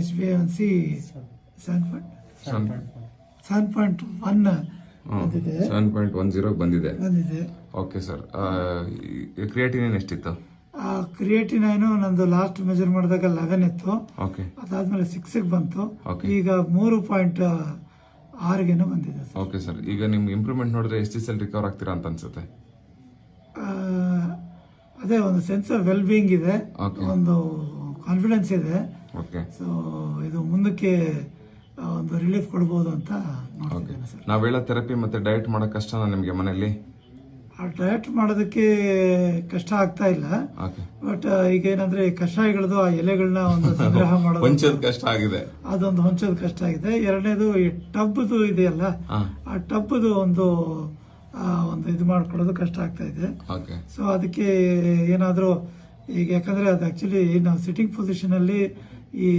HbA1c 7.1 ಬಂದಿದೆ. 7.10 ಬಂದಿದೆ. Okay sir. Creatinine ಎಷ್ಟಿತ್ತು? ಕ್ರಿಯೇಟಿನೈನು ನಂದು ಲಾಸ್ಟ್ ಮೆಜರ್ ಮಾಡಿದಾಗ 11 ಇತ್ತು. ಓಕೆ. ಅದಾದ್ಮೇಲೆ 6 ಬಂತು. ಈಗ 3.6 ಬಂದಿದೆ. Okay sir. ಈಗ ನಿಮ್ಗೆ ಇಂಪ್ರೂವ್ಮೆಂಟ್ ನೋಡಿದ್ರೆ ಎಷ್ಟು ದಿವಸ ರಿಕವರ್ ಆಗ್ತೀರಾ ಅಂತ ಅನ್ಸುತ್ತೆ? ಅದೇ ಒಂದು ಸೆನ್ಸ್ ಆಫ್ ವೆಲ್ ಬೀಯಿಂಗ್ ಇದೆ, ಒಂದು ಕಾನ್ಫಿಡೆನ್ಸ್ ಇದೆ. ಓಕೆ. ಸೊ ಇದು ಮುಂದಕ್ಕೆ ಒಂದು ರಿಲೀಫ್ ಕೊಡ್ಬೋದು ಅಂತ ನೋಡ್ತಿದ್ದೇನೆ ಸರ್. ನಾವು ಹೇಳೋ ಥೆರಪಿ ಮತ್ತೆ ಡಯಟ್ ಮಾಡೋಕೆ ಕಷ್ಟನಾ ನಿಮಗೆ ಮನೆಯಲ್ಲಿ? ಡಯಟ್ ಮಾಡೋದಕ್ಕೆ ಕಷ್ಟ ಆಗ್ತಾ ಇಲ್ಲ. ಬಟ್ ಈಗ ಏನಂದ್ರೆ ಕಷಾಯಗಳದ್ದು ಆ ಎಲೆಗಳನ್ನ ಒಂದು ಸಂಗ್ರಹ ಮಾಡೋದು ಹೊಂಚೋದು ಕಷ್ಟ ಆಗಿದೆ. ಅದೊಂದು ಹೊಂಚೋದು ಕಷ್ಟ ಆಗಿದೆ. ಎರಡನೇದು ಈ ಟಬ್ದು ಇದೆಯಲ್ಲ, ಆ ಟಬ್ದು ಒಂದು ಇದು ಮಾಡ್ಕೊಳ್ಳೋದು ಕಷ್ಟ ಆಗ್ತಾ ಇದೆ. ಸೊ ಅದಕ್ಕೆ ಏನಾದರೂ ಈಗ ಯಾಕಂದ್ರೆ ಅದು ಆಕ್ಚುಲಿ ನಾವು ಸಿಟ್ಟಿಂಗ್ ಪೊಸಿಷನ್ ಅಲ್ಲಿ ಈ